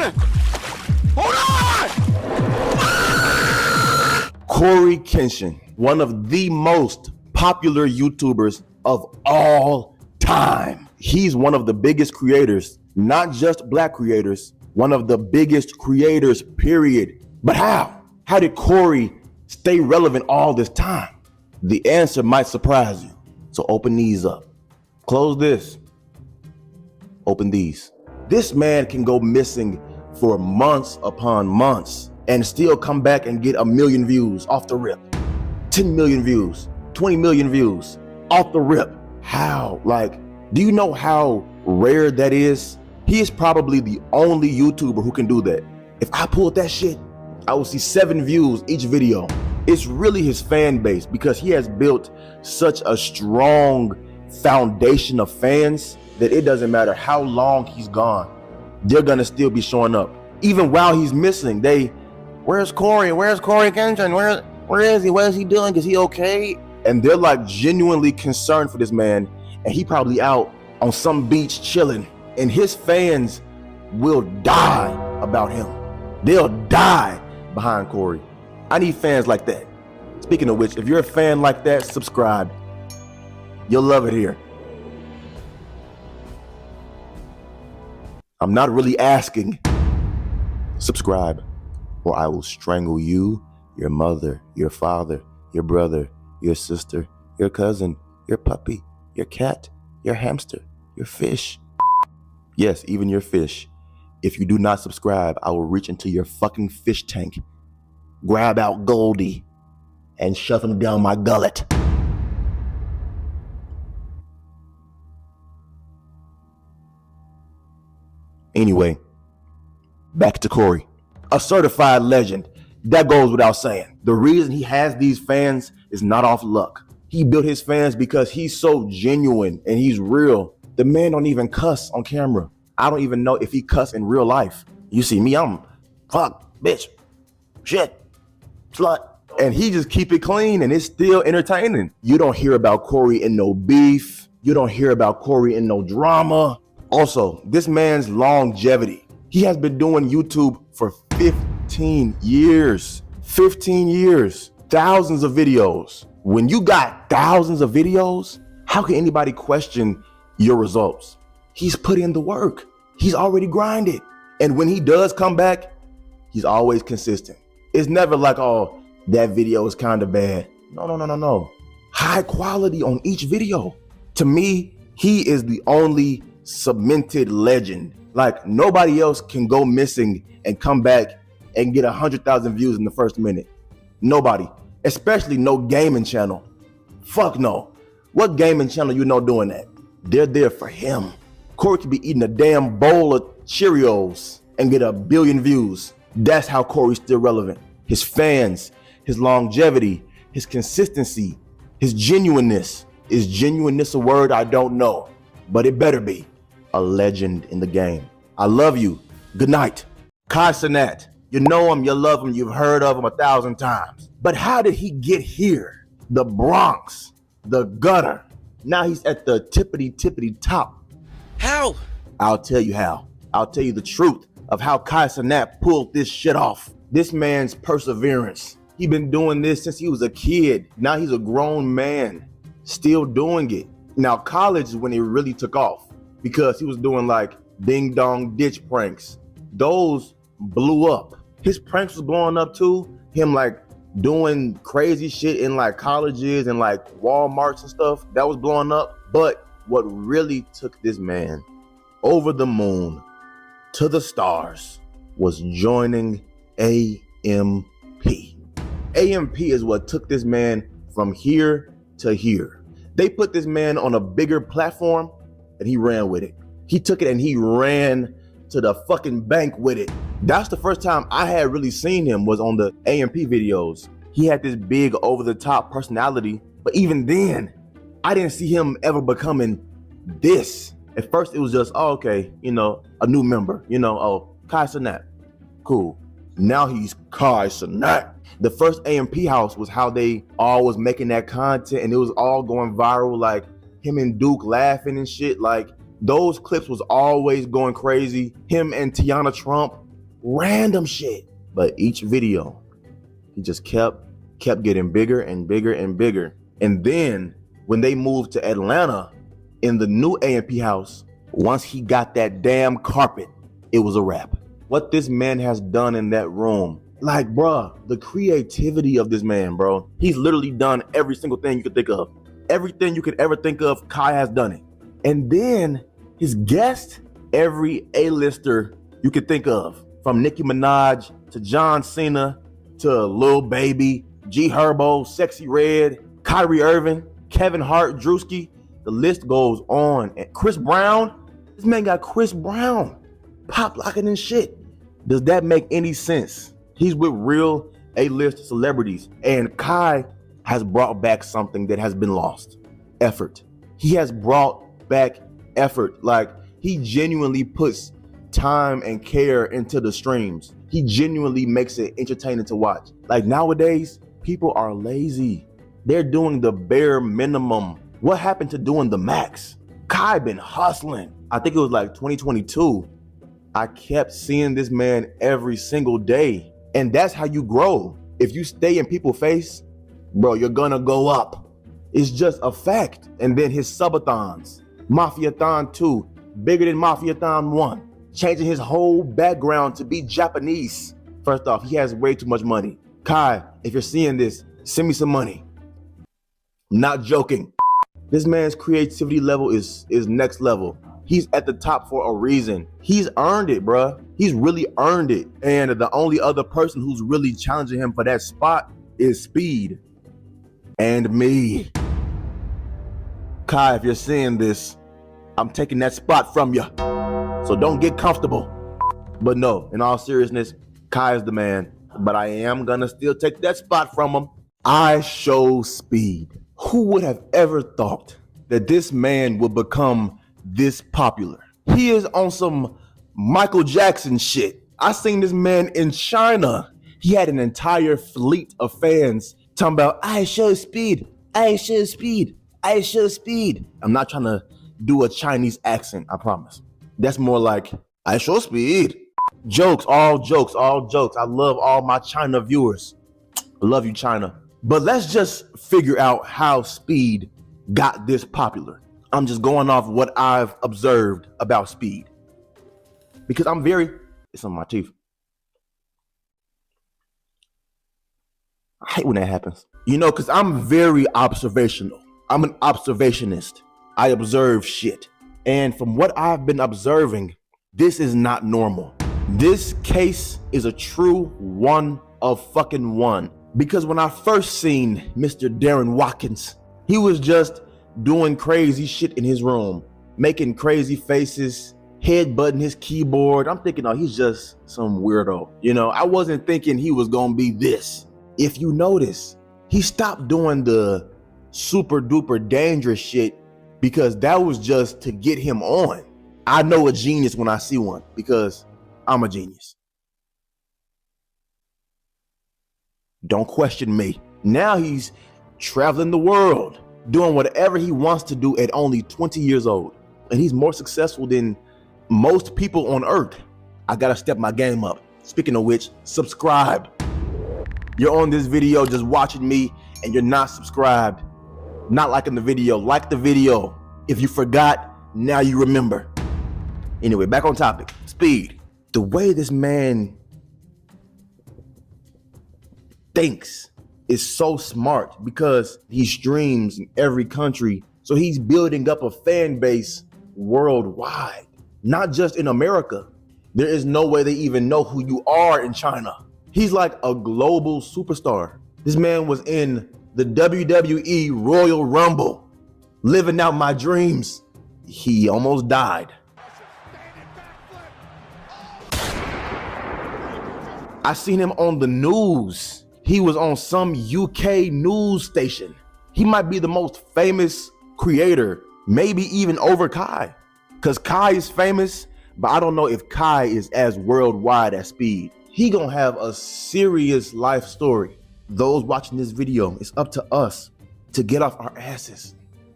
happening? Hold on! Corey Kenshin, one of the most popular YouTubers of all time. He's one of the biggest creators, not just black creators, one of the biggest creators, period. But how? How did Corey stay relevant all this time? The answer might surprise you. So open these up. Close this. Open these. This man can go missing for months upon months and still come back and get 1 million views off the rip. 10 million views, 20 million views off the rip. How? Like, do you know how rare that is? He is probably the only YouTuber who can do that. If I pulled that shit, I would see 7 views each video. It's really his fan base because he has built such a strong foundation of fans that it doesn't matter how long he's gone, they're gonna still be showing up. Even while he's missing, where's Corey? Where's Corey Kenshin? Where is he? What is he doing? Is he okay? And they're like genuinely concerned for this man, and he probably out on some beach chilling, and his fans will die about him. They'll die behind Corey. I need fans like that. Speaking of which, if you're a fan like that, subscribe. You'll love it here. I'm not really asking. Subscribe, or I will strangle you, your mother, your father, your brother, your sister, your cousin, your puppy, your cat, your hamster, your fish. Yes, even your fish. If you do not subscribe, I will reach into your fucking fish tank, grab out Goldie, and shove him down my gullet. Anyway, back to Corey, a certified legend. That goes without saying. The reason he has these fans is not off luck. He built his fans because he's so genuine and he's real. The man don't even cuss on camera. I don't even know if he cuss in real life. You see me, I'm fuck, bitch, shit, slut. And he just keep it clean and it's still entertaining. You don't hear about Corey in no beef. You don't hear about Corey in no drama. Also, this man's longevity. He has been doing YouTube for 15 years. 15 years. Thousands of videos. When you got thousands of videos, how can anybody question your results? He's put in the work. He's already grinded. And when he does come back, he's always consistent. It's never like, oh, that video is kind of bad. No. High quality on each video. To me, he is the only cemented legend. Like, nobody else can go missing and come back and get 100,000 views in the first minute. Nobody, especially no gaming channel. Fuck no. What gaming channel you know doing that? They're there for him. Corey could be eating a damn bowl of Cheerios and get 1 billion views. That's how Corey's still relevant. His fans, his longevity, his consistency, his genuineness. Is genuineness a word? I don't know, but it better be. A legend in the game. I love you. Good night. Kai Cenat. You know him, you love him, you've heard of him 1,000 times. But how did he get here? The Bronx, the gutter. Now he's at the tippity top. How? I'll tell you how. I'll tell you the truth of how Kai Cenat pulled this shit off. This man's perseverance. He been doing this since he was a kid. Now he's a grown man, still doing it. Now college is when it really took off because he was doing like ding dong ditch pranks. Those blew up. His pranks was blowing up too. Him like doing crazy shit in like colleges and like Walmarts and stuff, that was blowing up. But what really took this man over the moon to the stars was joining AMP. AMP is what took this man from here to here. They put this man on a bigger platform and he ran with it. He took it and he ran to the fucking bank with it. That's the first time I had really seen him was on the AMP videos. He had this big over the top personality, but even then, I didn't see him ever becoming this. At first it was just, oh, okay, you know, a new member, you know, oh, Kai Cenat, cool. Now he's Kai Cenat. The first AMP house was how they all was making that content and it was all going viral, like him and Duke laughing and shit. Like those clips was always going crazy. Him and Tiana Trump, random shit. But each video, he just kept getting bigger and bigger and bigger. And then when they moved to Atlanta in the new A&P house, once he got that damn carpet, it was a wrap. What this man has done in that room, like, bruh, the creativity of this man, bro. He's literally done every single thing you could think of. Everything you could ever think of, Kai has done it. And then his guest, every A-lister you could think of, from Nicki Minaj to John Cena to Lil Baby, G Herbo, Sexy Red, Kyrie Irving, Kevin Hart, Drewski. The list goes on. And Chris Brown, this man got Chris Brown pop locking and shit. Does that make any sense? He's with real A-list celebrities. And Kai has brought back something that has been lost. Effort. He has brought back effort. Like, he genuinely puts time and care into the streams. He genuinely makes it entertaining to watch. Like, nowadays, people are lazy. They're doing the bare minimum. What happened to doing the max? Kai been hustling. I think it was like 2022. I kept seeing this man every single day. And that's how you grow. If you stay in people's face, bro, you're gonna go up. It's just a fact. And then his subathons, Mafiathon 2, bigger than Mafiathon 1, changing his whole background to be Japanese. First off, he has way too much money. Kai, if you're seeing this, send me some money. I'm not joking. This man's creativity level is next level. He's at the top for a reason. He's earned it, bruh. He's really earned it. And the only other person who's really challenging him for that spot is Speed and me. Kai, if you're seeing this, I'm taking that spot from you. So don't get comfortable. But no, in all seriousness, Kai is the man. But I am gonna still take that spot from him. I show Speed. Who would have ever thought that this man would become this popular? He is on some Michael Jackson shit. I seen this man in China. He had an entire fleet of fans talking about, I show Speed, I show Speed, I show Speed. I'm not trying to do a Chinese accent, I promise. That's more like, I show Speed. Jokes, all jokes, all jokes. I love all my China viewers. I love you, China. But let's just figure out how Speed got this popular. I'm just going off what I've observed about Speed. Because it's on my teeth. I hate when that happens. You know, because I'm very observational. I'm an observationist. I observe shit. And from what I've been observing, this is not normal. This case is a true one of fucking one. Because when I first seen Mr. Darren Watkins, he was just doing crazy shit in his room, making crazy faces, headbutting his keyboard. I'm thinking, oh, he's just some weirdo. You know, I wasn't thinking he was gonna be this. If you notice, he stopped doing the super duper dangerous shit because that was just to get him on. I know a genius when I see one because I'm a genius. Don't question me. Now he's traveling the world, doing whatever he wants to do at only 20 years old. And he's more successful than most people on earth. I gotta step my game up. Speaking of which, subscribe. You're on this video just watching me and you're not subscribed, not liking the video. Like the video. If you forgot, now you remember. Anyway, back on topic. Speed. The way this man thinks is so smart because he streams in every country. So he's building up a fan base worldwide, not just in America. There is no way they even know who you are in China. He's like a global superstar. This man was in the WWE Royal Rumble, living out my dreams. He almost died. I seen him on the news. He was on some UK news station. He might be the most famous creator, maybe even over Kai. Because Kai is famous, but I don't know if Kai is as worldwide as Speed. He gonna have a serious life story. Those watching this video, it's up to us to get off our asses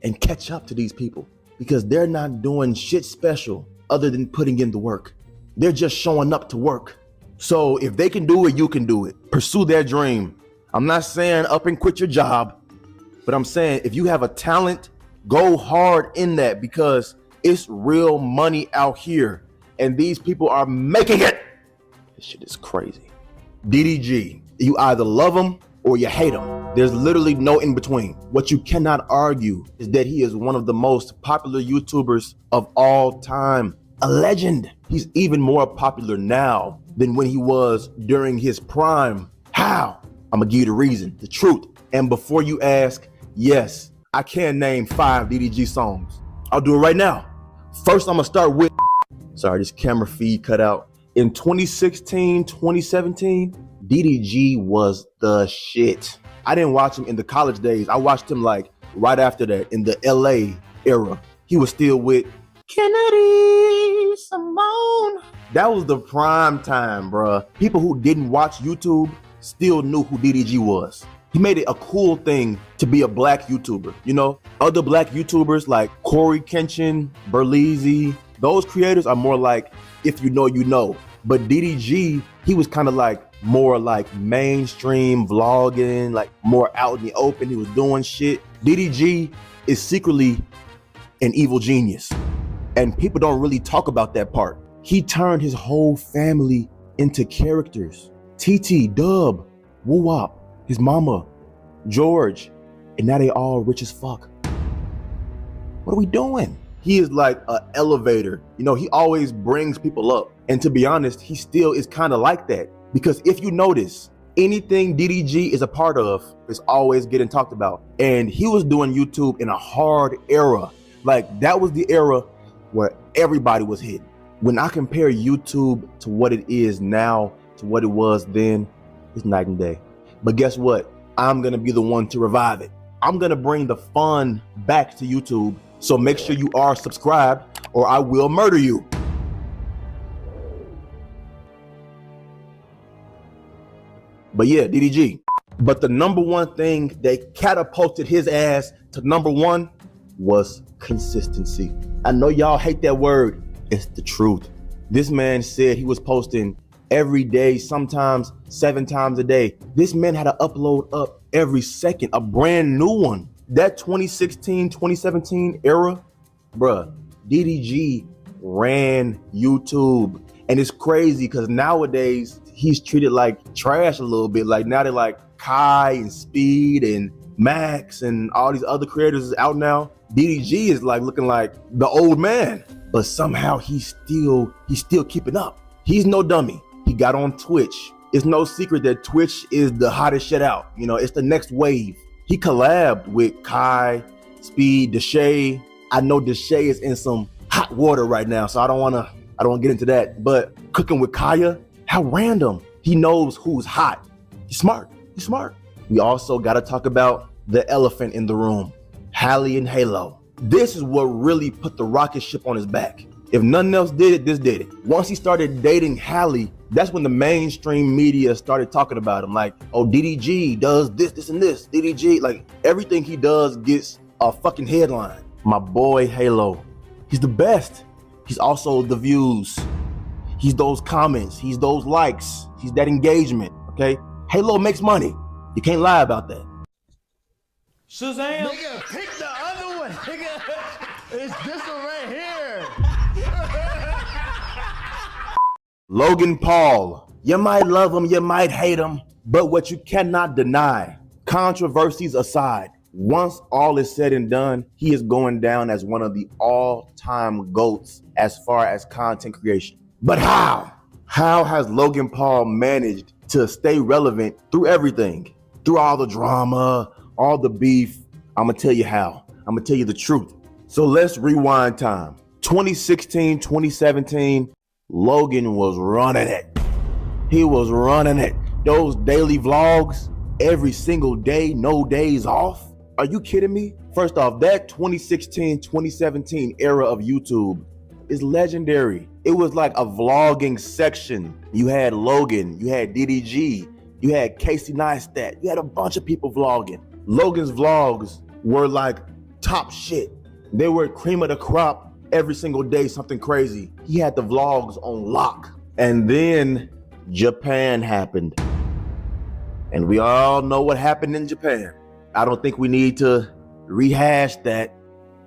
and catch up to these people because they're not doing shit special other than putting in the work. They're just showing up to work. So if they can do it, you can do it. Pursue their dream. I'm not saying up and quit your job, but I'm saying if you have a talent, go hard in that because it's real money out here and these people are making it. This shit is crazy. DDG, you either love him or you hate him. There's literally no in between. What you cannot argue is that he is one of the most popular YouTubers of all time. A legend. He's even more popular now than when he was during his prime. How? I'm gonna give you the reason, the truth. And before you ask, yes, I can name 5 DDG songs. I'll do it right now. First, I'm gonna start with, sorry, this camera feed cut out. In 2016, 2017, DDG was the shit. I didn't watch him in the college days. I watched him like right after that in the LA era. He was still with Kennedy Simone. That was the prime time, bruh. People who didn't watch YouTube still knew who DDG was. He made it a cool thing to be a black YouTuber. You know, other black YouTubers like Corey Kenshin, Berleezy, those creators are more like, if you know, you know. But DDG, he was kind of like more like mainstream vlogging, like more out in the open. He was doing shit. DDG is secretly an evil genius. And people don't really talk about that part. He turned his whole family into characters. TT, Dub, Woo Wop, his mama, George, and now they all rich as fuck. What are we doing? He is like an elevator. You know, he always brings people up. And to be honest, he still is kind of like that. Because if you notice, anything DDG is a part of is always getting talked about. And he was doing YouTube in a hard era. Like that was the era where everybody was hidden. When I compare YouTube to what it is now to what it was then, it's night and day. But guess what? I'm gonna be the one to revive it. I'm gonna bring the fun back to YouTube. So make sure you are subscribed or I will murder you. But yeah, DDG. But the number one thing that catapulted his ass to number one was consistency. I know y'all hate that word. It's the truth. This man said he was posting every day, sometimes 7 times a day. This man had to upload up every second, a brand new one. That 2016, 2017 era, bruh, DDG ran YouTube. And it's crazy because nowadays he's treated like trash a little bit. Like now they're like Kai and Speed and Max and all these other creators is out now. DDG is like looking like the old man, but somehow he's still keeping up. He's no dummy. He got on Twitch. It's no secret that Twitch is the hottest shit out. You know, it's the next wave. He collabed with Kai, Speed, Deshay. I know Deshay is in some hot water right now, so I don't want to get into that. But cooking with Kaya, how random. He knows who's hot. He's smart. He's smart. We also got to talk about the elephant in the room, Hallie and Halo. This is what really put the rocket ship on his back. If nothing else did it, this did it. Once he started dating Hallie, that's when the mainstream media started talking about him. Like, oh, DDG does this, this, and this. DDG, like everything he does gets a fucking headline. My boy Halo, he's the best. He's also the views. He's those comments. He's those likes. He's that engagement, okay? Halo makes money. You can't lie about that. Shazam! Nigga, pick the other one, nigga. It's this one right here. Logan Paul, you might love him, you might hate him, but what you cannot deny, controversies aside, once all is said and done, he is going down as one of the all-time GOATs as far as content creation. But how? How has Logan Paul managed to stay relevant through everything? Through all the drama, all the beef? I'm gonna tell you how. I'm gonna tell you the truth. So let's rewind time. 2016, 2017, Logan was running it. He was running it. Those daily vlogs, every single day, no days off. Are you kidding me? First off, that 2016, 2017 era of YouTube is legendary. It was like a vlogging section. You had Logan, you had DDG, you had Casey Neistat, you had a bunch of people vlogging. Logan's vlogs were like top shit. They were cream of the crop every single day, something crazy. He had the vlogs on lock. And then Japan happened. And we all know what happened in Japan. I don't think we need to rehash that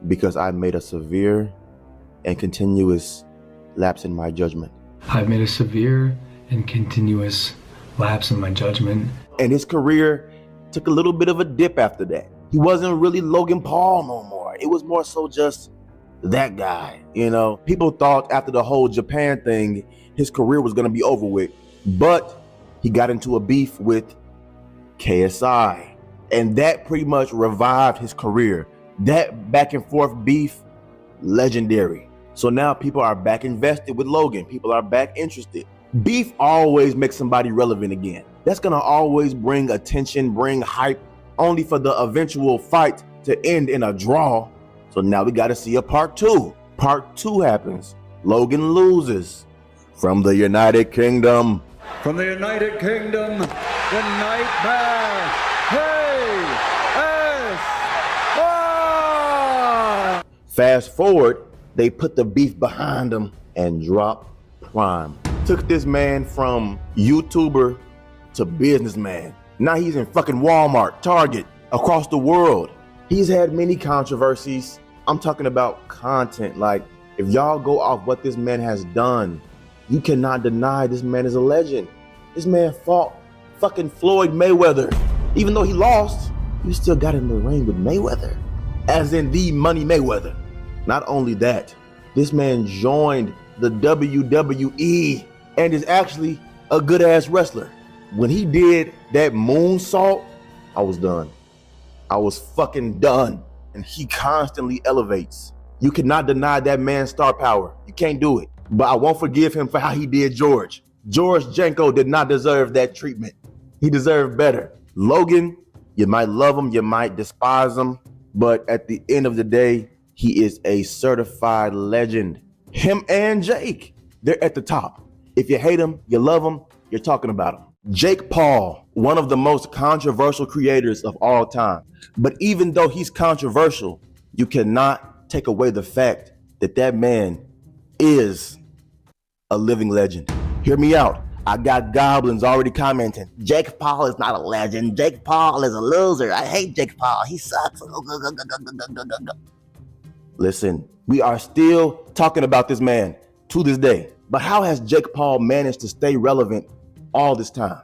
because I made a severe and continuous lapse in my judgment. I've made a severe and continuous lapse in my judgment. And his career took a little bit of a dip after that. He wasn't really Logan Paul no more. It was more so just that guy, you know? People thought after the whole Japan thing, his career was gonna be over with, but he got into a beef with KSI, and that pretty much revived his career. That back and forth beef, legendary. So now people are back invested with Logan. People are back interested. Beef always makes somebody relevant again. That's gonna always bring attention, bring hype, only for the eventual fight to end in a draw. So now we gotta see a part two. Part two happens. Logan loses from the United Kingdom. From the United Kingdom, the Nightmare. Hey, Fast forward, they put the beef behind him and dropped Prime. Took this man from YouTuber to businessman. Now he's in fucking Walmart, Target, across the world. He's had many controversies. I'm talking about content. Like, if y'all go off what this man has done, you cannot deny this man is a legend. This man fought fucking Floyd Mayweather. Even though he lost, he still got in the ring with Mayweather. As in the Money Mayweather. Not only that, this man joined the WWE and is actually a good ass wrestler. When he did that moonsault, I was done. I was fucking done. And he constantly elevates. You cannot deny that man's star power. You can't do it. But I won't forgive him for how he did George. George Janko did not deserve that treatment. He deserved better. Logan, you might love him, you might despise him, but at the end of the day, he is a certified legend. Him and Jake, they're at the top. If you hate him, you love him, you're talking about him. Jake Paul, one of the most controversial creators of all time. But even though he's controversial, you cannot take away the fact that that man is a living legend. Hear me out. I got goblins already commenting. Jake Paul is not a legend. Jake Paul is a loser. I hate Jake Paul. He sucks. Listen, we are still talking about this man to this day. But how has Jake Paul managed to stay relevant all this time?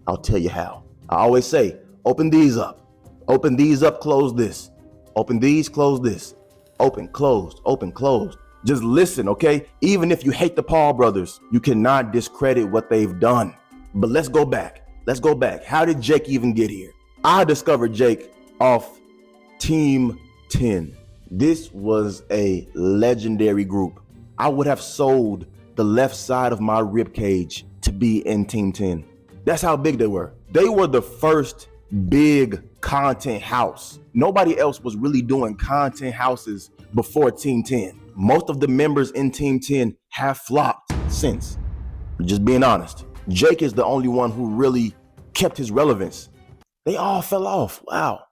I'll tell you how. I always say, open these up. Open these up, close this. Open these, close this. Open, closed, open, closed. Just listen, okay? Even if you hate the Paul brothers, you cannot discredit what they've done. But let's go back. Let's go back. How did Jake even get here? I discovered Jake off Team 10. This was a legendary group. I would have sold the left side of my rib cage to be in Team 10. That's how big they were. They were the first big content house. Nobody else was really doing content houses before Team 10. Most of the members in Team 10 have flopped since. Just being honest. Jake is the only one who really kept his relevance. They all fell off. Wow.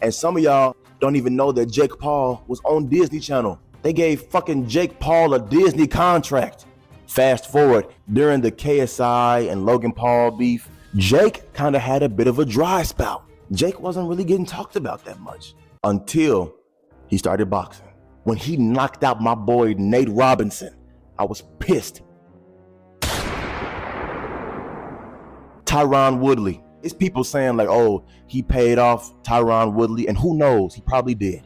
And some of y'all don't even know that Jake Paul was on Disney Channel. They gave fucking Jake Paul a Disney contract. Fast forward, during the KSI and Logan Paul beef, Jake kind of had a bit of a dry spout. Jake wasn't really getting talked about that much until he started boxing. When he knocked out my boy Nate Robinson, I was pissed. Tyron Woodley. It's people saying like, oh, he paid off Tyron Woodley, and who knows, he probably did.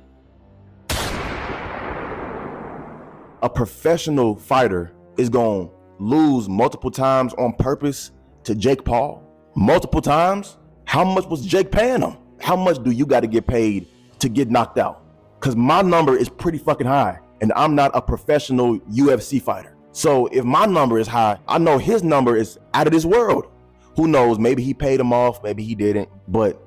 A professional fighter is gonna lose multiple times on purpose to Jake Paul? Multiple times? How much was Jake paying him? How much do you gotta get paid to get knocked out? Cause my number is pretty fucking high, and I'm not a professional UFC fighter. So if my number is high, I know his number is out of this world. Who knows, maybe he paid him off, maybe he didn't, but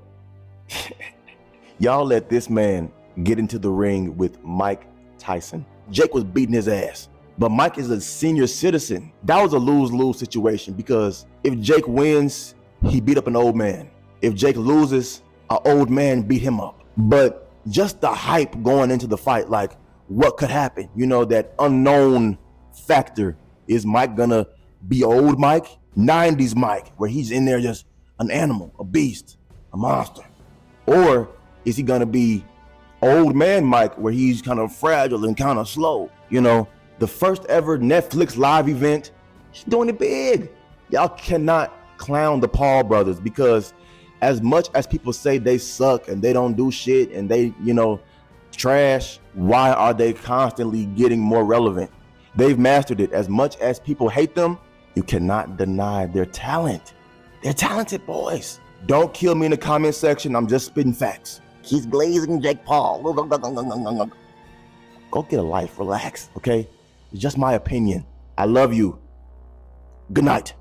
y'all let this man get into the ring with Mike Tyson. Jake was beating his ass, but Mike is a senior citizen. That was a lose-lose situation because if Jake wins, he beat up an old man. If Jake loses, an old man beat him up. But just the hype going into the fight, like what could happen? You know, that unknown factor. Is Mike gonna be old Mike? 90s Mike, where he's in there just an animal, a beast, a monster? Or is he gonna be old man Mike, where he's kind of fragile and kind of slow? You know, the first ever Netflix live event, he's doing it big. Y'all cannot clown the Paul brothers, because as much as people say they suck and they don't do shit and they, you know, trash, why are they constantly getting more relevant? They've mastered it. As much as people hate them, you cannot deny their talent. They're talented boys. Don't kill me in the comment section. I'm just spitting facts. He's glazing Jake Paul. Go get a life. Relax, okay? It's just my opinion. I love you. Good night.